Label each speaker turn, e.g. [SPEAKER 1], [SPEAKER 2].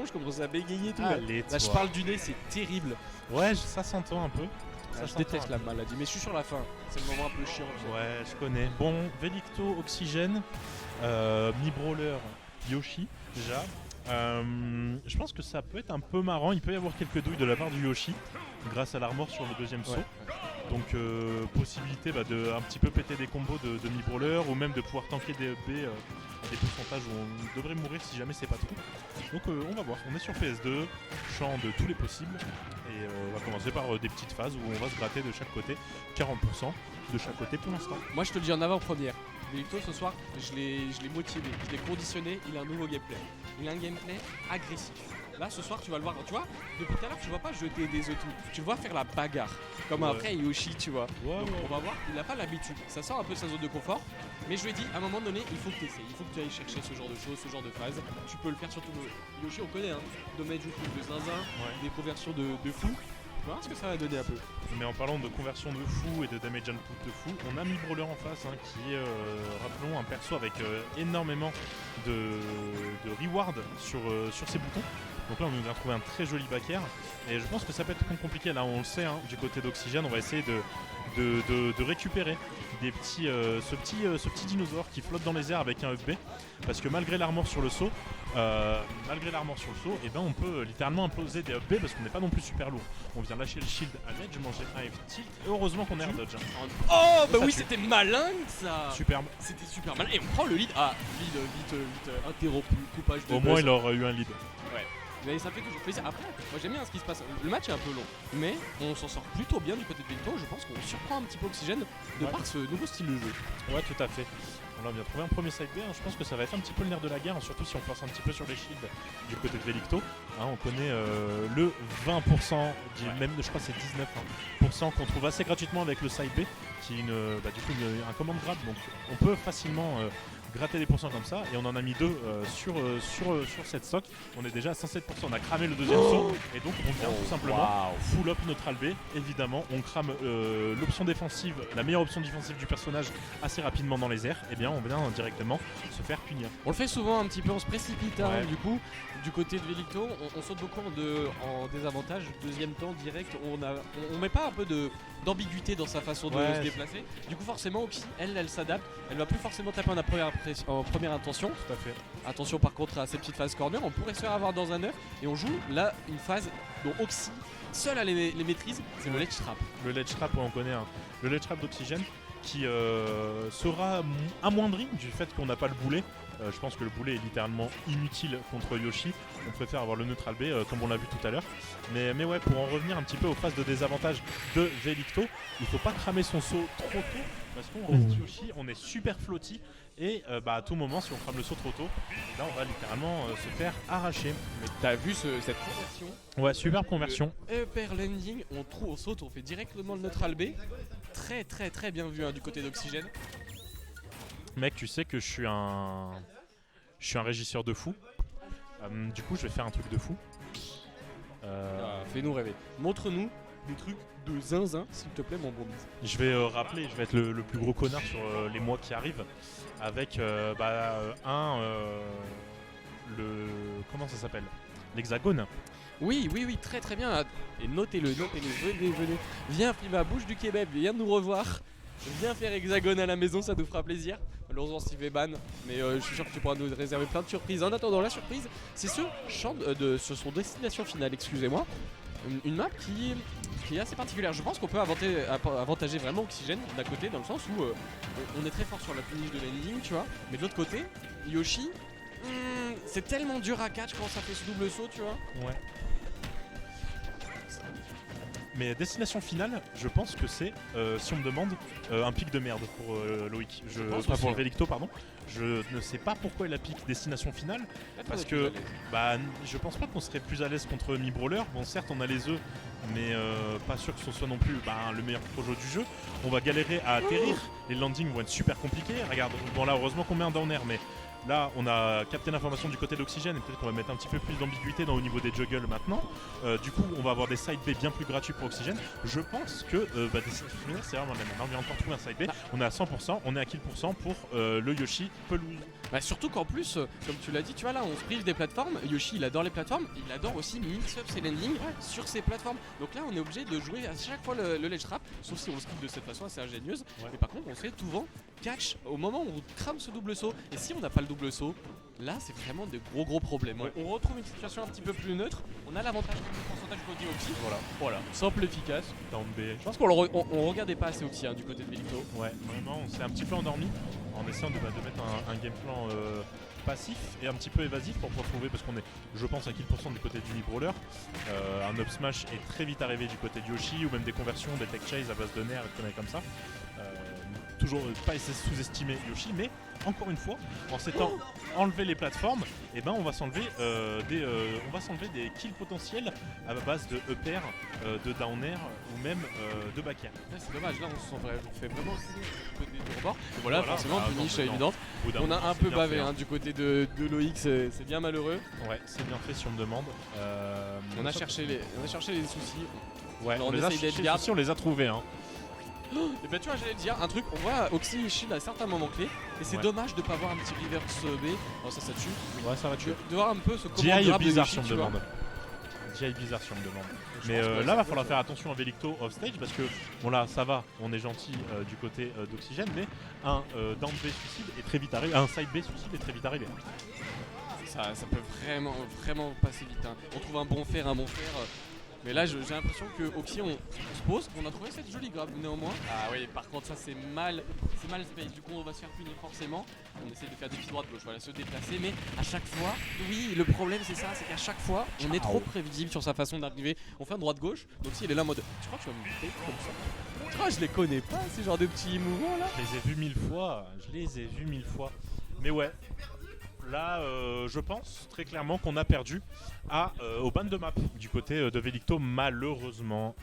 [SPEAKER 1] je commence à bégayer et tout.
[SPEAKER 2] Allez,
[SPEAKER 1] Là, je
[SPEAKER 2] toi.
[SPEAKER 1] parle du nez, c'est terrible.
[SPEAKER 2] Ouais, ça s'entend un peu. Ça
[SPEAKER 1] Je
[SPEAKER 2] s'entend
[SPEAKER 1] déteste
[SPEAKER 2] un
[SPEAKER 1] la maladie, mais je suis sur la fin. C'est le moment un peu chiant.
[SPEAKER 2] peu. Ouais, je connais. Bon, Velicto, Oxygène, Mi-Brawler, Yoshi, déjà. Je pense que ça peut être un peu marrant. Il peut y avoir quelques douilles de la part du Yoshi grâce à l'armor sur le deuxième saut. Donc possibilité de un petit peu péter des combos de Mi-Brawler ou même de pouvoir tanker des EB à des pourcentages où on devrait mourir si jamais c'est pas trop. Donc on va voir. On est sur PS2, champ de tous les possibles. Et on va commencer par des petites phases où on va se gratter de chaque côté 40% de chaque côté pour l'instant.
[SPEAKER 1] Moi, je te le dis en avant-première. Velicto, ce soir, je l'ai motivé, je l'ai conditionné. Il a un nouveau gameplay. Il a un gameplay agressif. Là, ce soir, tu vas le voir. Tu vois, depuis tout à l'heure, tu vois pas jeter des œufs tout. Tu le vois faire la bagarre. Comme un vrai Yoshi, tu vois. Donc, on va voir. Il n'a pas l'habitude. Ça sort un peu de sa zone de confort. Mais je lui ai dit, à un moment donné, il faut que tu essayes. Il faut que tu ailles chercher ce genre de choses, ce genre de phase. Tu peux le faire surtout. Yoshi, on connaît, hein. Dommage du coup de zinzin, des conversions de fou. On va voir ce que ça va donner un peu.
[SPEAKER 2] Mais en parlant de conversion de fou et de damage input de fou, on a Mi-Brawler en face qui est, rappelons, un perso avec énormément de reward sur ses boutons. Donc là on nous a trouvé un très joli backer et je pense que ça peut être compliqué. Là on le sait, du côté d'Oxygène, on va essayer de récupérer des petits, ce petit dinosaure qui flotte dans les airs avec un FB, parce que malgré l'armor sur le saut, et ben on peut littéralement imploser des FB parce qu'on n'est pas non plus super lourd. On vient lâcher le shield à l'edge, manger un F-tilt et heureusement qu'on est en dodge.
[SPEAKER 1] Oh bah oui,
[SPEAKER 2] tue.
[SPEAKER 1] c'était malin ça.
[SPEAKER 2] Superbe.
[SPEAKER 1] C'était super malin. Et on prend le lead. Ah, lead vite interrompu, coupage de
[SPEAKER 2] Au
[SPEAKER 1] buzz.
[SPEAKER 2] moins il aurait eu un lead.
[SPEAKER 1] Mais ça fait toujours plaisir. Après, moi j'aime bien ce qui se passe. Le match est un peu long, mais on s'en sort plutôt bien du côté de Velicto. Je pense qu'on surprend un petit peu Oxygène de par ce nouveau style de jeu.
[SPEAKER 2] Ouais, tout à fait. On a bien trouvé un premier side B. Je pense que ça va être un petit peu le nerf de la guerre, surtout si on passe un petit peu sur les shields du côté de Velicto. On connaît le 20%, même je crois que c'est 19% qu'on trouve assez gratuitement avec le side B, qui est un command grab. Donc on peut facilement gratter des pourcents comme ça, et on en a mis deux sur cette stock. On est déjà à 107%. On a cramé le deuxième saut, et donc on vient tout simplement full up neutral B. Évidemment, on crame l'option défensive, la meilleure option défensive du personnage assez rapidement dans les airs. Et bien on vient directement se faire punir.
[SPEAKER 1] On le fait souvent un petit peu, on se précipite du coup. Du côté de Velicto, on saute beaucoup en désavantage. Deuxième temps direct, on met pas un peu d'ambiguïté dans sa façon de se déplacer. Du coup forcément Oxy, elle s'adapte. Elle va plus forcément taper en première intention.
[SPEAKER 2] Tout à fait.
[SPEAKER 1] Attention par contre à ces petites phases corner, on pourrait se faire avoir dans un œuf. Et on joue là une phase dont Oxy seul a les maîtrises, c'est le ledge trap.
[SPEAKER 2] Le ledge trap, on connaît le ledge trap d'Oxygène qui sera amoindri du fait qu'on n'a pas le boulet. Je pense que le boulet est littéralement inutile contre Yoshi. On préfère avoir le neutral B comme on l'a vu tout à l'heure. Mais ouais, pour en revenir un petit peu aux phases de désavantage de Velicto, il faut pas cramer son saut trop tôt, parce qu'on reste Yoshi, on est super flotti. Et à tout moment, si on crame le saut trop tôt, là on va littéralement se faire arracher.
[SPEAKER 1] Mais t'as vu cette conversion?
[SPEAKER 2] Ouais, super conversion.
[SPEAKER 1] Upper landing, on saute, on fait directement le neutral B. Très très très bien vu du côté d'Oxygène.
[SPEAKER 2] Mec, tu sais que je suis un régisseur de fou. Du coup, je vais faire un truc de fou.
[SPEAKER 1] Fais-nous rêver. Montre-nous des trucs de zinzin, s'il te plaît, mon bon bise.
[SPEAKER 2] Je vais rappeler, je vais être le plus gros connard sur les mois qui arrivent. Avec comment ça s'appelle? L'hexagone.
[SPEAKER 1] Oui, très très bien. Et notez-le, venez. Viens, Prima, bouge du kebab, viens nous revoir. Viens faire hexagone à la maison, ça nous fera plaisir. Malheureusement, Steve est ban, mais je suis sûr que tu pourras nous réserver plein de surprises. En attendant, la surprise, c'est sur son destination finale, excusez-moi. Une map qui est assez particulière. Je pense qu'on peut avantager vraiment Oxygène d'un côté, dans le sens où on est très fort sur la finish de landing, tu vois. Mais de l'autre côté, Yoshi, c'est tellement dur à catch quand ça fait ce double saut, tu vois.
[SPEAKER 2] Ouais. Mais destination finale, je pense que c'est, si on me demande, un pic de merde pour Loïc. Pour Velicto, pardon. Je ne sais pas pourquoi il a pic destination finale. Parce que je pense pas qu'on serait plus à l'aise contre Mi-Brawler. Bon, certes, on a les œufs, mais pas sûr que ce soit non plus le meilleur projo du jeu. On va galérer à atterrir. Les landings vont être super compliqués. Regarde, bon là, heureusement qu'on met un down air, mais Là, on a capté l'information du côté d'Oxygène et peut-être qu'on va mettre un petit peu plus d'ambiguïté au niveau des juggles maintenant. Du coup, on va avoir des side B bien plus gratuits pour Oxygène. Je pense que c'est vraiment la même. On vient encore trouver un side B. On est à 100%, on est à kill % pour le Yoshi pelouse.
[SPEAKER 1] Bah surtout qu'en plus, comme tu l'as dit, tu vois là, on se prive des plateformes. Yoshi, il adore les plateformes. Il adore aussi mix-up ses landings sur ses plateformes. Donc là, on est obligé de jouer à chaque fois le ledge trap, sauf si on le skip de cette façon assez ingénieuse.
[SPEAKER 2] Ouais.
[SPEAKER 1] Mais par contre, on fait souvent catch au moment où on crame ce double saut. Et si on n'a pas le double saut, là, c'est vraiment des gros problèmes.
[SPEAKER 2] Ouais.
[SPEAKER 1] On retrouve une situation un petit peu plus neutre. On a l'avantage du pourcentage côté Oxy.
[SPEAKER 2] Voilà.
[SPEAKER 1] Simple, efficace.
[SPEAKER 2] Down B.
[SPEAKER 1] Je pense qu'on on regardait pas assez Oxy du côté de Velicto.
[SPEAKER 2] Ouais, vraiment, on s'est un petit peu endormi en essayant de mettre un game plan passif et un petit peu évasif pour pouvoir trouver, parce qu'on est, je pense, à kill % du côté du mid-brawler. Un up smash est très vite arrivé du côté de Yoshi, ou même des conversions, des tech chase à base de nerfs et de conneries comme ça. Toujours pas sous-estimer Yoshi, mais encore une fois, en s'étant enlevé les plateformes, et ben on va s'enlever des kills potentiels à base de up-air, de down air ou même de back air.
[SPEAKER 1] Ouais, c'est dommage, là on fait vraiment du côté du rebord. Et voilà, forcément, finish évidente. On a un peu bavé du côté de Loïc, c'est bien malheureux.
[SPEAKER 2] Ouais, c'est bien fait si on me demande.
[SPEAKER 1] On a cherché les soucis.
[SPEAKER 2] Ouais,
[SPEAKER 1] Alors,
[SPEAKER 2] on les a cherchés, les soucis, on les a trouvés. Hein.
[SPEAKER 1] Et bah tu vois, j'allais te dire un truc, on voit Oxy et Shield à certains moments clés, et c'est dommage de pas voir un petit reverse B. Oh, ça tue.
[SPEAKER 2] Ouais, ça va tuer.
[SPEAKER 1] De voir un peu ce
[SPEAKER 2] GI
[SPEAKER 1] comment
[SPEAKER 2] est bizarre si on me demande. GI bizarre si on me demande. Mais là, va falloir faire attention à Velicto off stage parce que, bon là, ça va, on est gentil du côté d'Oxygène, mais un down B suicide est très vite arrivé, un side B suicide est très vite arrivé.
[SPEAKER 1] Ça peut vraiment passer vite. Hein. On trouve un bon fer. Mais là, j'ai l'impression que Oxy, on se pose, on a trouvé cette jolie grab néanmoins. Ah oui, par contre, ça c'est mal space. Du coup, on va se faire punir forcément. On essaie de faire des petits droites gauche, voilà, se déplacer. Mais à chaque fois, oui, le problème c'est ça, c'est qu'à chaque fois, on est trop prévisible sur sa façon d'arriver. On fait un droite gauche, donc si il est là en mode, tu crois que tu vas me buter comme ça? Tu crois que je les connais pas, ces genres de petits mouvements là?
[SPEAKER 2] Je les ai vus mille fois. Mais ouais. Là, je pense très clairement qu'on a perdu au ban de map du côté de Velicto, malheureusement.